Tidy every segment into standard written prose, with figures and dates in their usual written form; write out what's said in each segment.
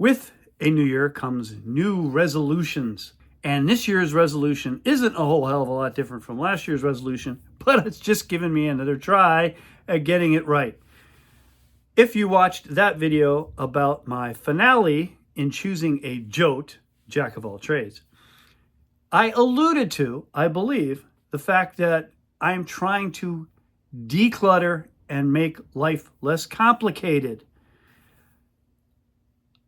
With a new year comes new resolutions. And this year's resolution isn't a whole hell of a lot different from last year's resolution, but it's just given me another try at getting it right. If you watched that video about my finale in choosing a JOT, Jack of all trades, I alluded to, I believe, the fact that I'm trying to declutter and make life less complicated.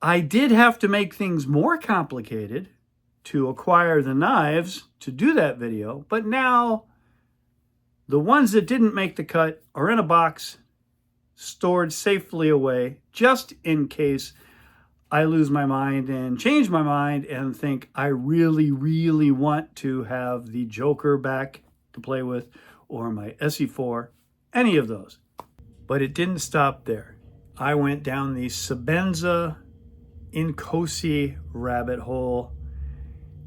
I did have to make things more complicated to acquire the knives to do that video, but now the ones that didn't make the cut are in a box, stored safely away, just in case I lose my mind and change my mind and think I really, really want to have the Joker back to play with, or my SE4, any of those. But it didn't stop there. I went down the Sebenza Inkosi rabbit hole,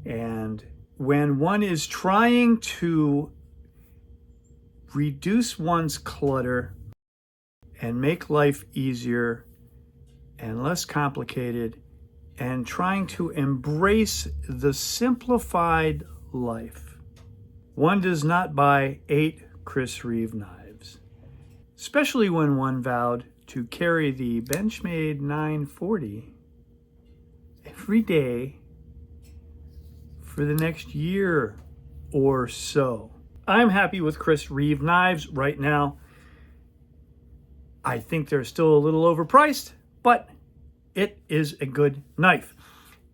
and when one is trying to reduce one's clutter and make life easier and less complicated, and trying to embrace the simplified life, one does not buy 8 Chris Reeve knives, especially when one vowed to carry the Benchmade 940 every day for the next year or so. I'm happy with Chris Reeve knives right now. I think they're still a little overpriced, but it is a good knife.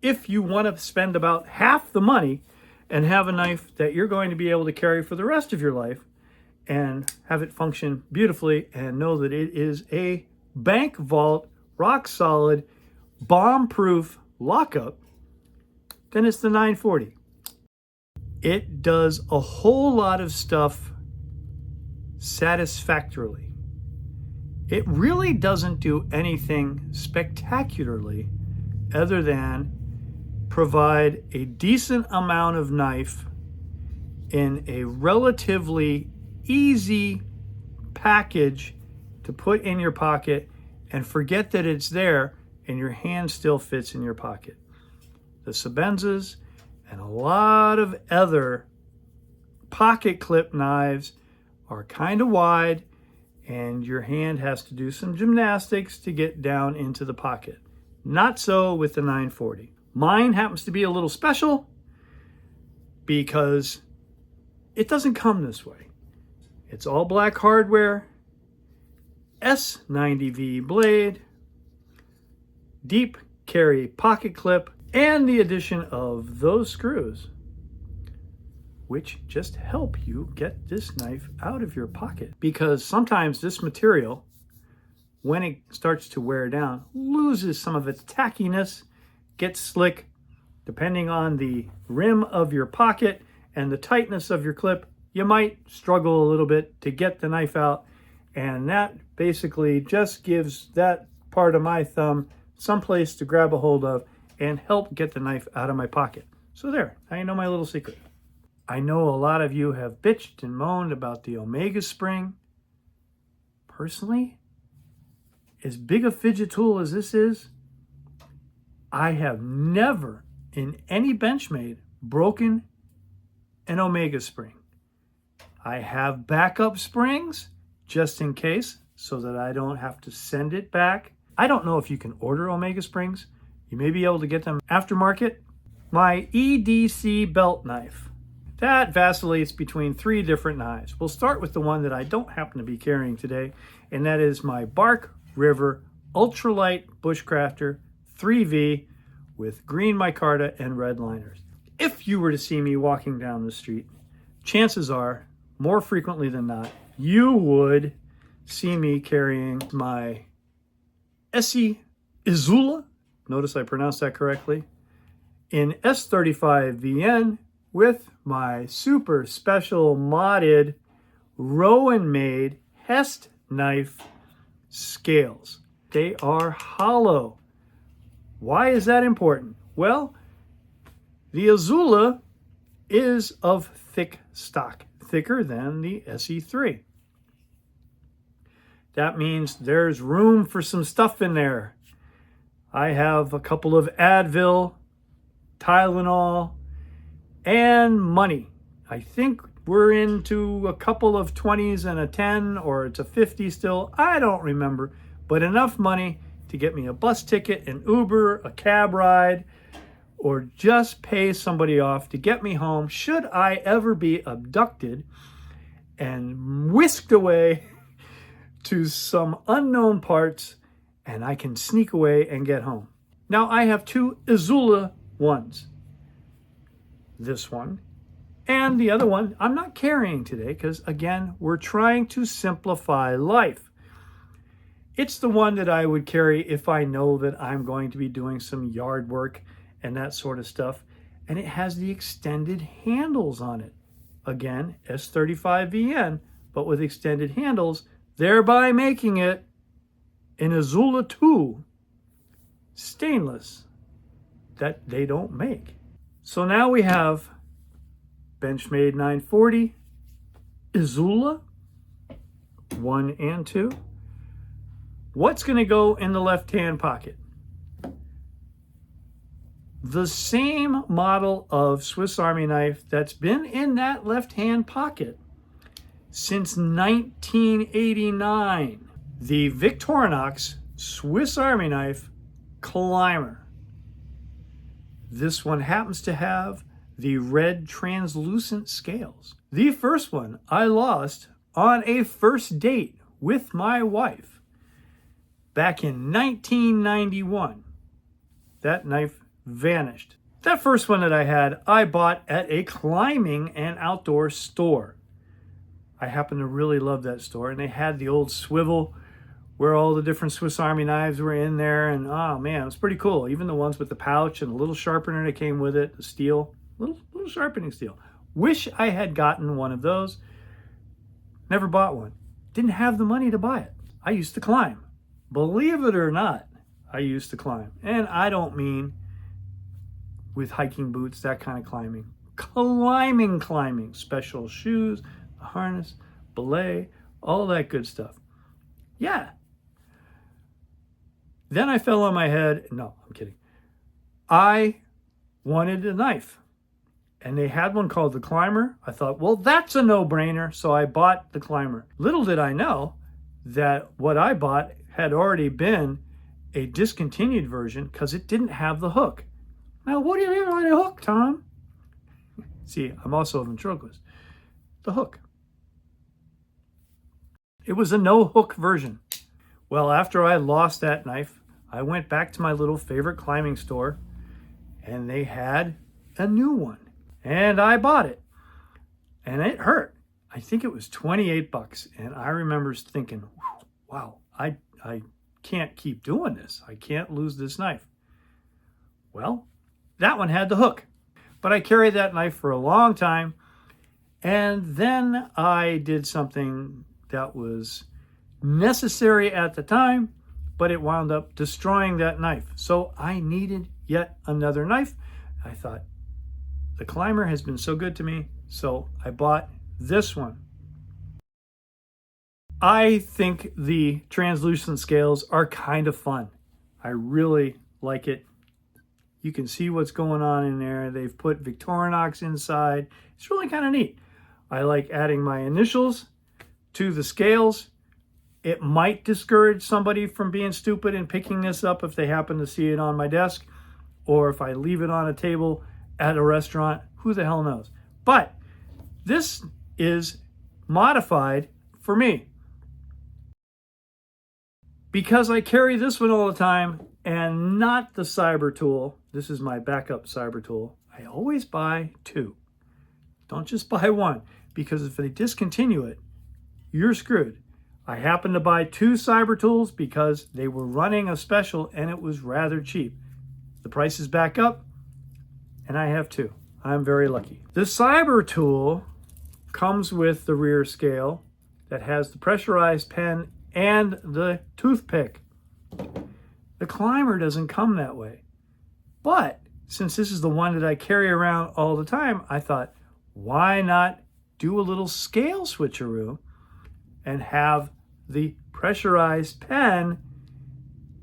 If you want to spend about half the money and have a knife that you're going to be able to carry for the rest of your life and have it function beautifully and know that it is a bank vault, rock solid, bomb-proof lockup, then it's the 940. It does a whole lot of stuff satisfactorily. It really doesn't do anything spectacularly other than provide a decent amount of knife in a relatively easy package to put in your pocket and forget that it's there, and your hand still fits in your pocket. The Sebenzas and a lot of other pocket clip knives are kind of wide, and your hand has to do some gymnastics to get down into the pocket. Not so with the 940. Mine happens to be a little special because it doesn't come this way. It's all black hardware, S90V blade, deep carry pocket clip, and the addition of those screws, which just help you get this knife out of your pocket. Because sometimes this material, when it starts to wear down, loses some of its tackiness, gets slick. Depending on the rim of your pocket and the tightness of your clip, you might struggle a little bit to get the knife out, and that basically just gives that part of my thumb someplace to grab a hold of and help get the knife out of my pocket. So there, now you know my little secret. I know a lot of you have bitched and moaned about the Omega spring. Personally, as big a fidget tool as this is, I have never in any Benchmade broken an Omega spring. I have backup springs just in case so that I don't have to send it back. I don't know if you can order Omega springs. You may be able to get them aftermarket. My EDC belt knife. That vacillates between 3 different knives. We'll start with the one that I don't happen to be carrying today, and that is my Bark River Ultralite Bushcrafter 3V with green micarta and red liners. If you were to see me walking down the street, chances are, more frequently than not, you would see me carrying my ESEE IZULA, notice I pronounced that correctly, in S35VN with my super special modded Rowan-made HEST knife scales. They are hollow. Why is that important? Well, the IZULA is of thick stock, thicker than the SE3. That means there's room for some stuff in there. I have a couple of Advil, Tylenol, and money. I think we're into a couple of 20s and a 10, or it's a 50 still. I don't remember, but enough money to get me a bus ticket, an Uber, a cab ride, or just pay somebody off to get me home should I ever be abducted and whisked away to some unknown parts, and I can sneak away and get home. Now I have two IZULA ones. This one and the other one I'm not carrying today because, again, we're trying to simplify life. It's the one that I would carry if I know that I'm going to be doing some yard work and that sort of stuff. And it has the extended handles on it. Again, S35VN, but with extended handles, thereby making it an IZULA II stainless that they don't make. So now we have Benchmade 940, IZULA 1 and 2. What's going to go in the left-hand pocket? The same model of Swiss Army knife that's been in that left-hand pocket since 1989. The Victorinox Swiss Army knife climber. This one happens to have the red translucent scales. The first one I lost on a first date with my wife back in 1991. That knife vanished. That first one that I had, I bought at a climbing and outdoor store. I happen to really love that store, and they had the old swivel where all the different Swiss Army knives were in there, and oh man, it's pretty cool. Even the ones with the pouch and a little sharpener that came with it, the steel, little sharpening steel. Wish I had gotten one of those. Never bought one. Didn't have the money to buy it. I used to climb. Believe it or not, I used to climb. And I don't mean with hiking boots, that kind of climbing. Climbing. Special shoes, a harness, belay, all that good stuff. Yeah. Then I fell on my head. No, I'm kidding. I wanted a knife. And they had one called the Climber. I thought, well, that's a no-brainer. So I bought the Climber. Little did I know that what I bought had already been a discontinued version because it didn't have the hook. Now, what do you mean by the hook, Tom? See, I'm also a ventriloquist. The hook. It was a no-hook version. Well, after I lost that knife, I went back to my little favorite climbing store, and they had a new one. And I bought it. And it hurt. I think it was 28 bucks. And I remember thinking, wow, I can't keep doing this. I can't lose this knife. Well, that one had the hook. But I carried that knife for a long time. And then I did something that was necessary at the time, but it wound up destroying that knife. So I needed yet another knife. I thought, the Climber has been so good to me, so I bought this one. I think the translucent scales are kind of fun. I really like it. You can see what's going on in there. They've put Victorinox inside. It's really kind of neat. I like adding my initials to the scales. It might discourage somebody from being stupid and picking this up if they happen to see it on my desk, or if I leave it on a table at a restaurant, who the hell knows. But this is modified for me because I carry this one all the time and not the Cyber tool. This is my backup Cyber tool. I always buy two. Don't just buy one, because if they discontinue it, you're screwed. I happened to buy two Cyber tools because they were running a special and it was rather cheap. The price is back up, and I have two. I'm very lucky. The Cyber tool comes with the rear scale that has the pressurized pen and the toothpick. The Climber doesn't come that way. But since this is the one that I carry around all the time, I thought, why not do a little scale switcheroo and have the pressurized pen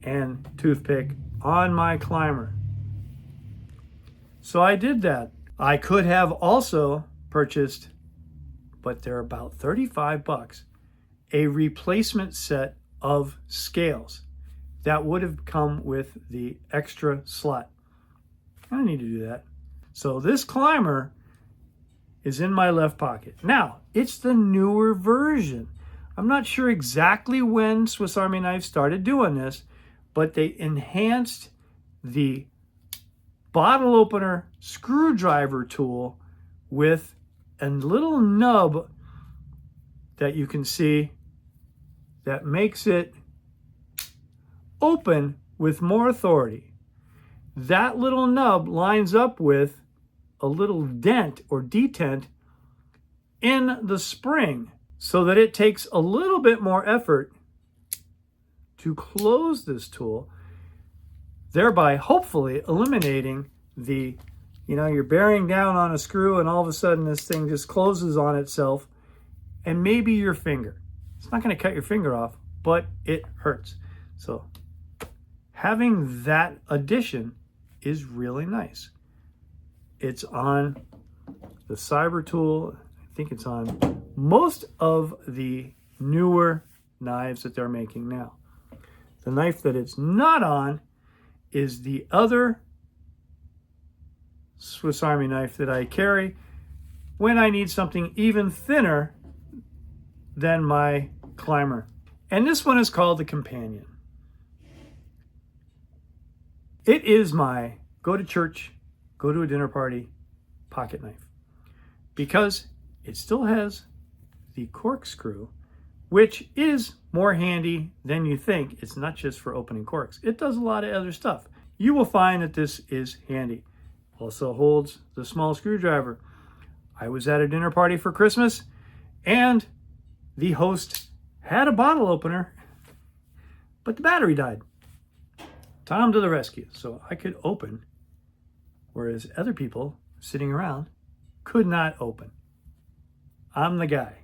and toothpick on my climber. So I did that. I could have also purchased, but they're about 35 bucks, a replacement set of scales that would have come with the extra slot. I don't need to do that. So this climber is in my left pocket. Now, it's the newer version. I'm not sure exactly when Swiss Army Knife started doing this, but they enhanced the bottle opener screwdriver tool with a little nub that you can see that makes it open with more authority. That little nub lines up with a little dent or detent in the spring so that it takes a little bit more effort to close this tool, thereby hopefully eliminating the, you're bearing down on a screw and all of a sudden this thing just closes on itself and maybe your finger. It's not going to cut your finger off, but it hurts. So having that addition is really nice. It's on the Cyber tool. I think it's on most of the newer knives that they're making now. The knife that it's not on is the other Swiss Army knife that I carry when I need something even thinner than my climber. And this one is called the Companion. It is my go to church, go to a dinner party pocket knife because it still has the corkscrew, which is more handy than you think. It's not just for opening corks. It does a lot of other stuff. You will find that this is handy. Also holds the small screwdriver. I was at a dinner party for Christmas and the host had a bottle opener, but the battery died. Tom to the rescue. So I could open, whereas other people sitting around could not open. I'm the guy.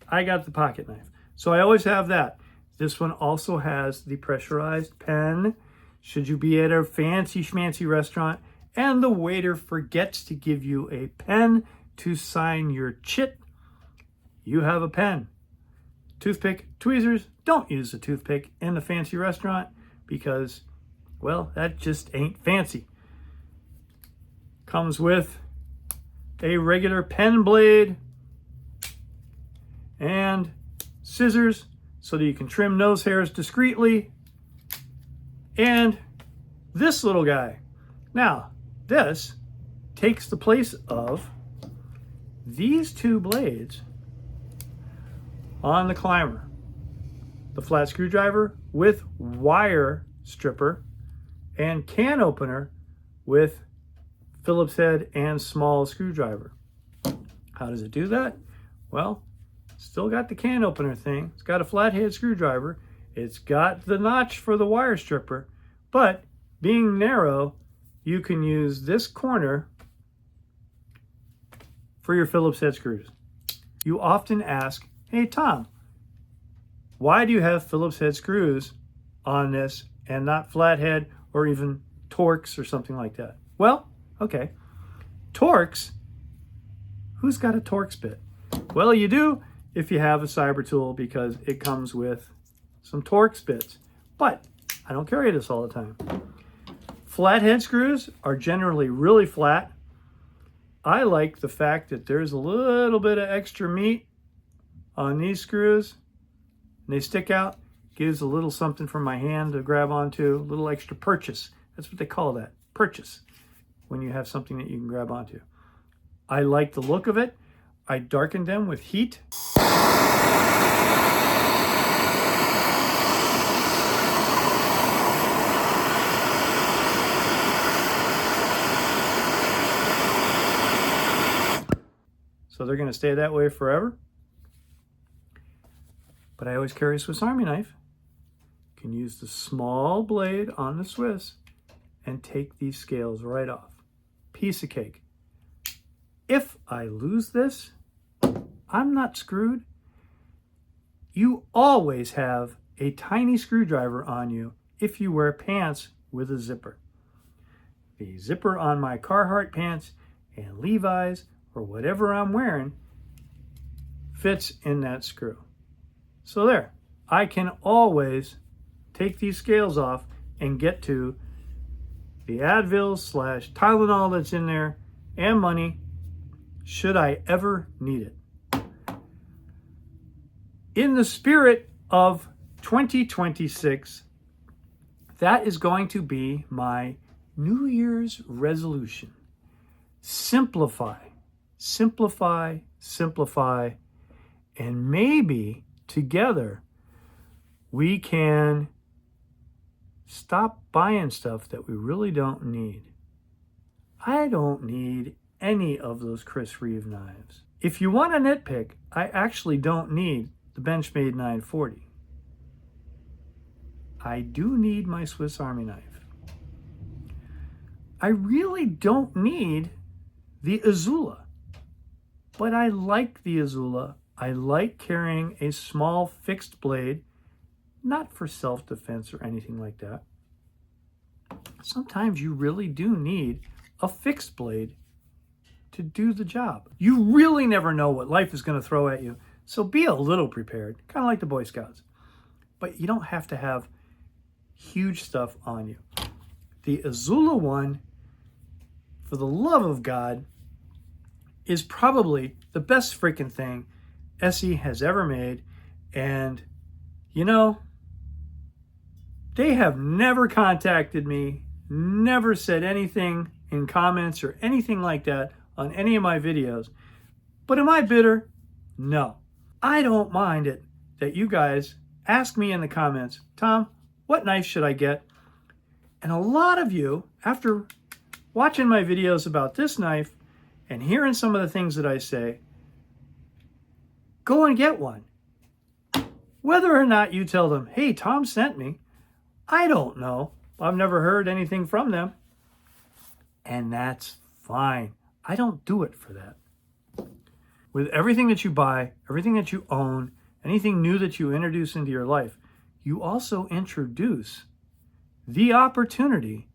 I got the pocket knife. So I always have that. This one also has the pressurized pen. Should you be at a fancy schmancy restaurant and the waiter forgets to give you a pen to sign your chit, you have a pen. Toothpick, tweezers, don't use a toothpick in the fancy restaurant because, well, that just ain't fancy. Comes with a regular pen blade and scissors so that you can trim nose hairs discreetly. And this little guy. Now, this takes the place of these two blades on the climber. The flat screwdriver with wire stripper and can opener with Phillips head and small screwdriver. How does it do that? Well, still got the can opener thing. It's got a flathead screwdriver. It's got the notch for the wire stripper, but being narrow, you can use this corner for your Phillips head screws. You often ask, hey Tom, why do you have Phillips head screws on this and not flathead or even Torx or something like that? Well, okay. Torx, who's got a Torx bit? Well, you do if you have a Cyber tool because it comes with some Torx bits, but I don't carry this all the time. Flathead screws are generally really flat. I like the fact that there's a little bit of extra meat on these screws. And they stick out, gives a little something for my hand to grab onto, a little extra purchase. That's what they call that, purchase, when you have something that you can grab onto. I like the look of it. I darkened them with heat. So they're going to stay that way forever. But I always carry a Swiss Army knife. You can use the small blade on the Swiss and take these scales right off. Piece of cake. If I lose this, I'm not screwed. You always have a tiny screwdriver on you if you wear pants with a zipper. The zipper on my Carhartt pants and Levi's or whatever I'm wearing fits in that screw. So there, I can always take these scales off and get to the Advil / Tylenol that's in there and money should I ever need it. In the spirit of 2026, that is going to be my New Year's resolution. Simplify, simplify, simplify, and maybe together we can stop buying stuff that we really don't need. I don't need any of those Chris Reeve knives. If you want a nitpick, I actually don't need the Benchmade 940. I do need my Swiss Army knife. I really don't need the IZULA, but I like the IZULA. I like carrying a small fixed blade, not for self-defense or anything like that. Sometimes you really do need a fixed blade to do the job. You really never know what life is going to throw at you, so be a little prepared, kind of like the Boy Scouts. But you don't have to have huge stuff on you. The IZULA one, for the love of God, is probably the best freaking thing ESEE has ever made. And, you know, they have never contacted me, never said anything in comments or anything like that on any of my videos. But am I bitter? No. I don't mind it that you guys ask me in the comments, Tom, what knife should I get? And a lot of you, after watching my videos about this knife and hearing some of the things that I say, go and get one. Whether or not you tell them, hey, Tom sent me, I don't know. I've never heard anything from them. And that's fine. I don't do it for that. With everything that you buy, everything that you own, anything new that you introduce into your life, you also introduce the opportunity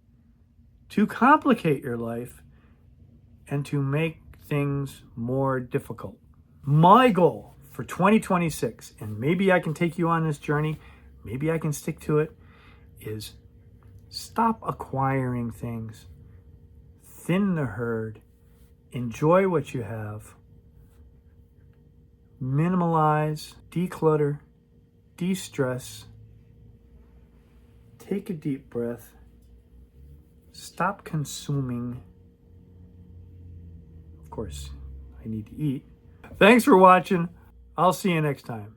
to complicate your life and to make things more difficult. My goal for 2026, and maybe I can take you on this journey, maybe I can stick to it, is stop acquiring things, thin the herd, enjoy what you have, minimalize, declutter, de-stress, take a deep breath, stop consuming. Of course, I need to eat. Thanks for watching. I'll see you next time.